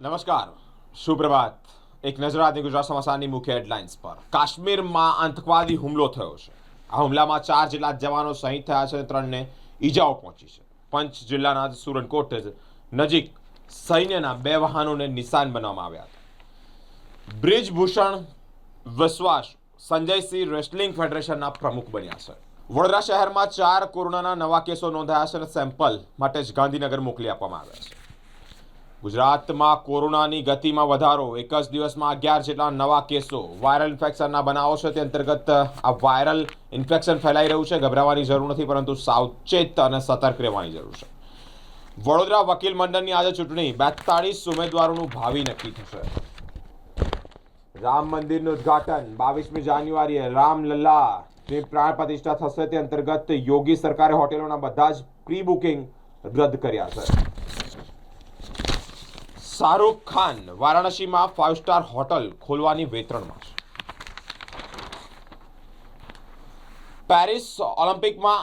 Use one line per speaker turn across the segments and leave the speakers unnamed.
નમસ્કાર, સુપ્રભાત. એક નજર આજની ગુજરાત સમાચારની મુખ્ય હેડલાઇન્સ પર. કાશ્મીરમાં આતંકવાદી હુમલો થયો છે. આ હુમલામાં 4 જેટલા જવાનો શહીદ થયા છે અને 3ને ઈજાઓ પહોંચી છે. પંચ જિલ્લાના સુરનકોટ નજીક સૈન્યના 2 વાહનોને નિશાન બનાવવામાં આવ્યા હતા. બ્રિજભૂષણ વિશ્વાસ સંજયસિંહ રેસલિંગ ફેડરેશનના પ્રમુખ બન્યા છે. વડોદરા શહેરમાં 4 કોરોનાના નવા કેસો નોંધાયા છે અને સેમ્પલ માટે જ ગાંધીનગર મોકલી આપવામાં આવ્યા છે. ગુજરાતમાં કોરોનાની ગતિમાં વધારો. એક જ દિવસમાં 11 જેટલા નવા કેસો. વાયરલ ઇન્ફેક્શનના બનાવો છે તે અંતર્ગત આ વાયરલ ઇન્ફેક્શન ફેલાઈ રહ્યું છે. ગભરાવાની જરૂર નથી, પરંતુ સાવચેત અને સતર્ક રહેવાની જરૂર છે. વડોદરા વકીલ મંડળની આજે ચૂંટણી. 42 ઉમેદવારોનું ભાવિ નક્કી થશે. રામ મંદિરનું ઉદ્ઘાટન 22મી જાન્યુઆરીએ રામલલ્લાની પ્રાણ પ્રતિષ્ઠા થશે. તે અંતર્ગત યોગી સરકારે હોટેલોના બધા જ પ્રી બુકિંગ રદ કર્યા છે. શાહરૂખ ખાન વારાણસીમાં 5 સ્ટાર હોટલ ખોલવાની વેતરણમાં છે. પેરિસ ઓલિમ્પિકમાં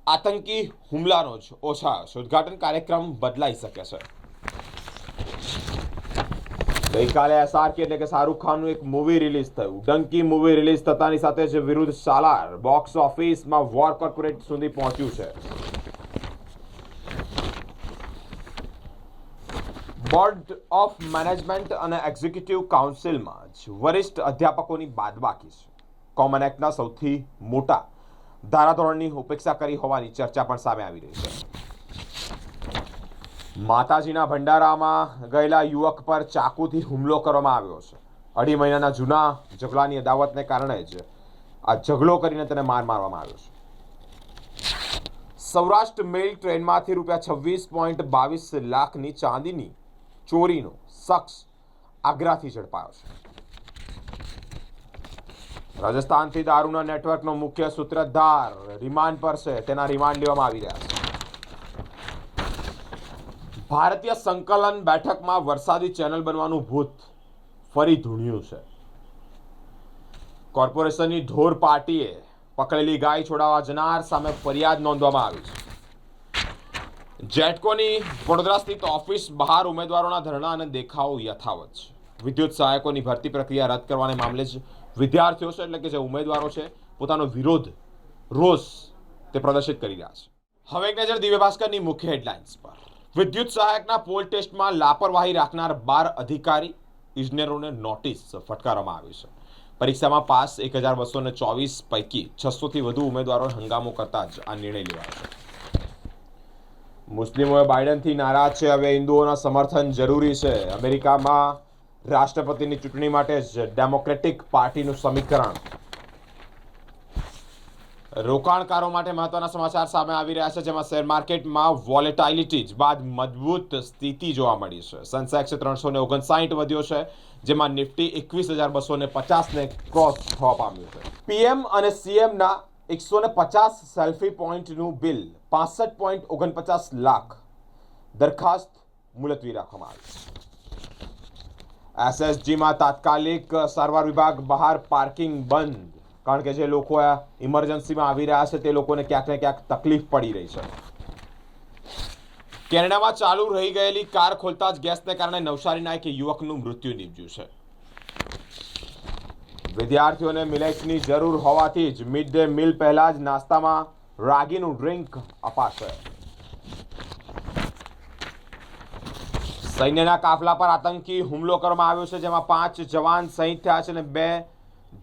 આતંકી હુમલાનો જ ઓછાયો છે. ઉદ્ઘાટન કાર્યક્રમ બદલાઈ શકે છે. ગઈકાલે SRK એટલે કે શાહરૂખ ખાનનું એક મૂવી રિલીઝ થયું. ડંકી મૂવી રિલીઝ થતાની સાથે જ વિરુદ્ધ સાલાર બોક્સ ઓફિસમાં વોર કોર્પોરેટ સુધી પહોંચ્યું છે. બોર્ડ ઓફ મેનેજમેન્ટ અને એક્ઝિક્યુટિવ કાઉન્સિલમાં જ વરિષ્ઠ અધ્યાપકોની બાદબાકી છે. કોમન એક્ટના સૌથી મોટા ધારાધોરણની ઉપેક્ષા કરી હોવાની ચર્ચા પણ સામે આવી રહી છે. માતાજીના ભંડારામાં ગયેલા યુવક પર ચાકુથી હુમલો કરવામાં આવ્યો છે. 2.5 મહિનાના જૂના ઝઘડાની અદાવતને કારણે જ આ ઝઘડો કરીને તેને મારવામાં આવ્યો છે. સૌરાષ્ટ્ર મેલ ટ્રેનમાંથી ₹26.22 લાખની ચાંદીની ચોરીનો શખ્સ આગ્રાથી ઝડપાયો છે. રાજસ્થાનથી દારૂના નેટવર્કનો મુખ્ય સૂત્રધાર રિમાન્ડ પર છે. તેના રિમાન્ડ લેવામાં આવી રહ્યા છે. ભારતીય સંકલન બેઠકમાં વરસાદી ચેનલ બનવાનું ભૂત ફરી ધૂણ્યું છે. કોર્પોરેશનની ઢોર પાર્ટીએ પકડેલી ગાય છોડાવવા જનાર સામે ફરિયાદ નોંધવામાં આવી છે. જેટકોની વડોદરા સ્થિત ઓફિસ બહાર ઉમેદવારોના ધરણા અને દેખાવો યથાવત છે. વિદ્યુત સહાયકોની ભરતી પ્રક્રિયા રદ કરવાને મામલે જ વિદ્યાર્થીઓ છે, એટલે કે જે ઉમેદવારો છે, પોતાનો વિરોધ રોષ તે પ્રદર્શિત કરી રહ્યા છે. હવે એક નજર દિવ્ય ભાસ્કરની મુખ્ય હેડલાઇન્સ પર. વિદ્યુત સહાયકના પોલ ટેસ્ટમાં લાપરવાહી રાખનાર 12 અધિકારી ઇજનેરોને નોટિસ ફટકારવામાં આવી છે. પરીક્ષામાં પાસ 1224 પૈકી 600થી વધુ ઉમેદવારોએ હંગામો કરતા જ આ નિર્ણય લેવાયો છે. મુસ્લિમોએ બાઇડનથી નારાજ છે. હવે હિન્દુઓના સમર્થન જરૂરી છે. અમેરિકામાં રાષ્ટ્રપતિની ચૂંટણી માટે જ ડેમોક્રેટિક પાર્ટીનું સમીકરણ. રોકાણકારો માટે મહત્વના સમાચાર સામે આવી રહ્યા છે, જેમાં શેર માર્કેટમાં વોલેટાઇલિટી બાદ મજબૂત સ્થિતિ જોવા મળી છે. સેન્સેક્સ 359 વધ્યો છે, જેમાં નિફ્ટી 21,250ને ક્રોસ થવા પામ્યું છે. PM અને CMના 150 સેલ્ફી પોઈન્ટનું બિલ 65.49 લાખ દરખાસ્ત મુલતવી રાખવામાં આવી છે. SSGમાં તાત્કાલિક સારવાર વિભાગ બહાર પાર્કિંગ બંધ, કારણ કે જે લોકો ઇમરજન્સીમાં આવી રહ્યા છે તે લોકોને ક્યાંક ને ક્યાંક તકલીફ પડી રહી છે. કેનેડામાં ચાલુ રહી ગયેલી કાર ખોલતા જ ગેસને કારણે નવસારીના એક યુવકનું મૃત્યુ નીપજ્યું છે. વિદ્યાર્થીઓને મિલેટ્સની જરૂર હોવાથી જ મિડ ડે મીલ પહેલા જ નાસ્તામાં રાગીનું ડ્રિંક અપાશે. સૈન્યના કાફલા પર આતંકી હુમલો કરવામાં આવ્યો છે, જેમાં 5 જવાન શહીદ થયા છે અને 2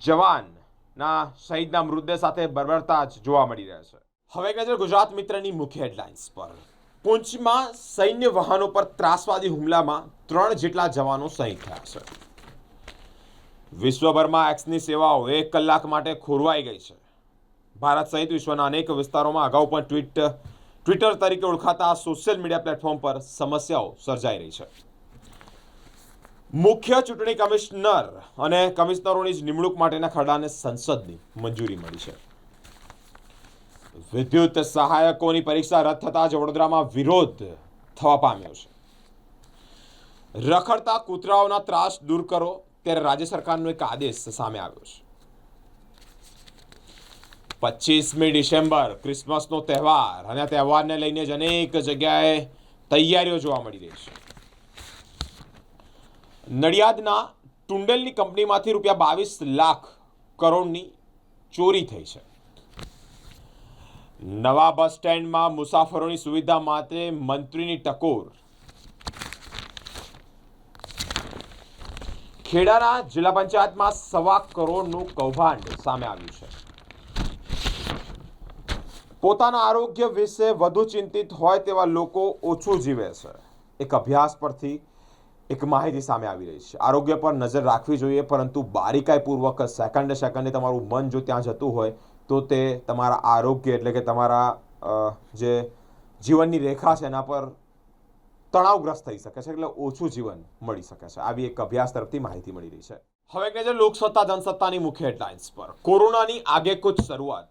જવાનના શહીદના મૃતદેહ સાથે બરબરતા જ જોવા મળી રહ્યા છે. હવે એક નજર ગુજરાત મિત્રની મુખ્ય હેડલાઇન્સ પર. પુંચમાં સૈન્ય વાહનો પર ત્રાસવાદી હુમલામાં 3 જેટલા જવાનો શહીદ થયા છે. વિશ્વભરમાં એક્સની સેવાઓ 1 કલાક માટે ખોરવાઈ ગઈ છે. ભારત સહિત વિશ્વના અનેક વિસ્તારોમાં અગાઉ પણ ટ્વિટર તરીકે ઓળખાતા સોશિયલ મીડિયા પ્લેટફોર્મ પર સમસ્યાઓ સર્જાઈ રહી છે. મુખ્ય ચૂંટણી કમિશનર અને કમિશનરોની જ નિમણૂક માટેના ખરડાને સંસદની મંજૂરી મળી છે. વિદ્યુત સહાયકોની પરીક્ષા રદ થતા જ વડોદરામાં વિરોધ થવા પામ્યો છે. રખડતા કૂતરાઓના ત્રાસ દૂર કરો, ત્યારે રાજ્ય સરકારનો એક આદેશ સામે આવ્યો છે. 25મી ડિસેમ્બર ક્રિસમસનો તહેવાર, અને આ તહેવારને લઈને જ અનેક જગ્યાએ તૈયારીઓ જોવા મળી રહી છે. નડિયાદના ટુંડલની કંપનીમાંથી ₹22 લાખ કરોડની ચોરી થઈ છે. નવા બસ સ્ટેન્ડમાં મુસાફરોની સુવિધા માટે મંત્રીની ટકોર. ખેડાના જિલ્લા પંચાયતમાં ₹1.25 કરોડનું કૌભાંડ સામે આવ્યું છે. પોતાના આરોગ્ય વિશે વધુ ચિંતિત હોય તેવા લોકો ઓછું જીવે છે. એક અભ્યાસ પરથી એક માહિતી સામે આવી રહી છે. આરોગ્ય પર નજર રાખવી જોઈએ, પરંતુ બારીકાઈપૂર્વક સેકન્ડે સેકન્ડે તમારું મન જો ત્યાં જતું હોય તો તે તમારા આરોગ્ય એટલે કે તમારા જે જીવનની રેખા છે એના પર તણાવગ્રસ્ત થઈ શકે છે, એટલે ઓછું જીવન મળી શકે છે. આવી એક અભ્યાસ તરફથી માહિતી મળી રહી છે. હવે એક નજર લોકસત્તા જનસત્તાની મુખ્ય હેડલાઇન્સ પર. કોરોનાની આગેકૂચ શરૂઆત.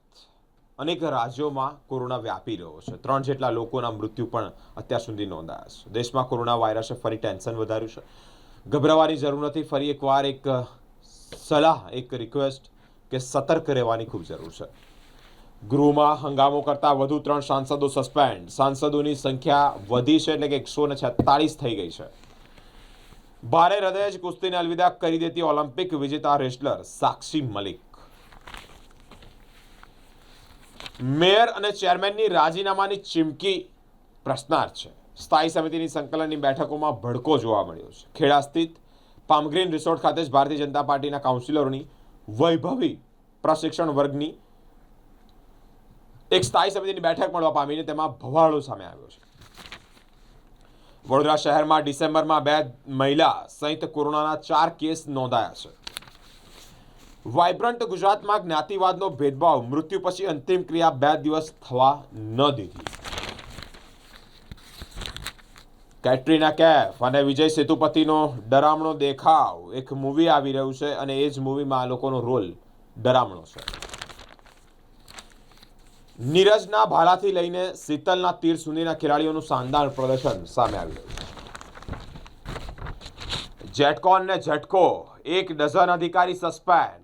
અનેક રાજ્યોમાં કોરોના વ્યાપી રહ્યો છે. 3 જેટલા લોકોના મૃત્યુ પણ અત્યાર સુધી નોંધાયા છે. દેશમાં કોરોના વાયરસે ફરી ટેન્શન વધાર્યું છે. ગભરાવાની જરૂર નથી. ફરી એકવાર એક સલાહ, એક રિક્વેસ્ટ કે સતર્ક રહેવાની ખૂબ જરૂર છે. ગૃહમાં હંગામો કરતા વધુ 3 સાંસદો સસ્પેન્ડ. સાંસદોની સંખ્યા વધી છે, એટલે કે 146 થઈ ગઈ છે. ભારે હૃદયે જ કુસ્તીને અલવિદા કરી દેતી ઓલિમ્પિક વિજેતા રેસલર સાક્ષી મલિક. મેયર અને ચેરમેનની રાજીનામાની ચીમકી પ્રશ્નાર્થ છે. સ્થાયી સમિતિની સંકલનની બેઠકોમાં ભડકો જોવા મળ્યો છે. ખેડા સ્થિત પામગ્રીન રિસોર્ટ ખાતે જ ભારતીય જનતા પાર્ટીના કાઉન્સિલરોની વૈભવી પ્રશિક્ષણ વર્ગની એક સ્થાયી સમિતિની બેઠક મળવા પામીને તેમાં ભવાડો સામે આવ્યો છે. વડોદરા શહેરમાં ડિસેમ્બરમાં 2 મહિલા સહિત કોરોનાના 4 કેસ નોંધાયા છે. વાઇબ્રન્ટ ગુજરાતમાં જ્ઞાતિવાદનો ભેદભાવ. મૃત્યુ પછી અંતિમ ક્રિયા 2 દિવસ થવા ન દીધી. કેટરીના કૈફ અને વિજય સેતુપતિનો ડરામણો દેખાવ. એક મૂવી આવી રહ્યું છે અને એ જ મૂવીમાં આ લોકોનો રોલ ડરામણો છે. નીરજના ભાલાથી લઈને શીતલના તીર સુધીના ખેલાડીઓનું શાનદાર પ્રદર્શન સામે આવી રહ્યું છે. જેટકોન ને ઝટકો. 1 ડઝન અધિકારી સસ્પેન્ડ.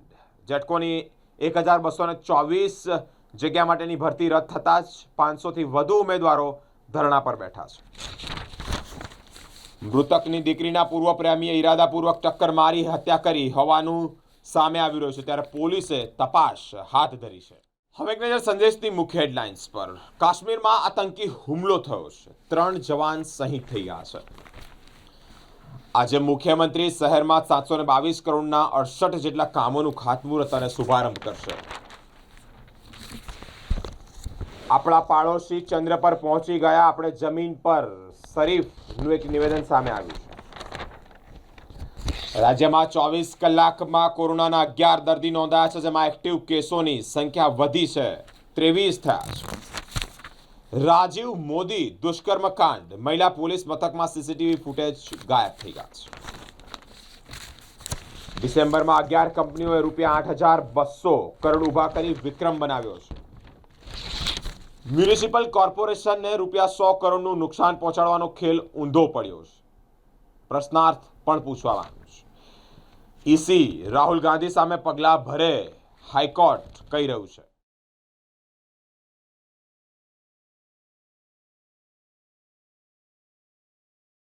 જેટકોની 1224 જગ્યા માટેની ભરતી રદ થતાં જ 500થી વધુ ઉમેદવારો ધરણા પર બેઠા છે. મૃતકની દીકરીના પૂર્વ પ્રેમીએ ઈરાદાપૂર્વક ટક્કર મારી હત્યા કરી હોવાનું સામે આવી રહ્યું છે, ત્યારે પોલીસે તપાસ હાથ ધરી છે. હવે એક નજર સંદેશની મુખ્ય હેડલાઇન્સ પર. કાશ્મીરમાં આતંકી હુમલો થયો છે. 3 જવાન શહીદ થઈ ગયા છે. આજે મુખ્યમંત્રી શહેરમાં 722 કરોડના 68 જેટલા કામોનું ખાતમુહૂર્ત અને શુભારંભ કરશે. આપણા પાડોશી ચંદ્ર પર પહોંચી ગયા, આપણે જમીન પર. શરીફનું એક નિવેદન સામે આવ્યું છે. રાજ્યમાં 24 કલાકમાં કોરોનાના 11 દર્દી નોંધાયા છે, જેમાં એક્ટિવ કેસોની સંખ્યા વધી છે, 23 થયા છે. રાજીવ મોદી દુષ્કર્મ કાંડ. મહિલા પોલીસ મથકમાં સીસીટીવી ફૂટેજ ગાયબ થઈ ગયા છે. ડિસેમ્બરમાં 11 કંપનીઓએ ₹8,200 કરોડ ઉભા કરી વિક્રમ બનાવ્યો છે. મ્યુનિસિપલ કોર્પોરેશનને ₹100 કરોડનું નુકસાન પહોંચાડવાનો ખેલ ઊંધો પડ્યો છે. પ્રશ્નાર્થ પણ પૂછવામાં આવ્યો છે. ઈસી રાહુલ ગાંધી સામે પગલાં ભરે, હાઈકોર્ટ કહી રહ્યું છે.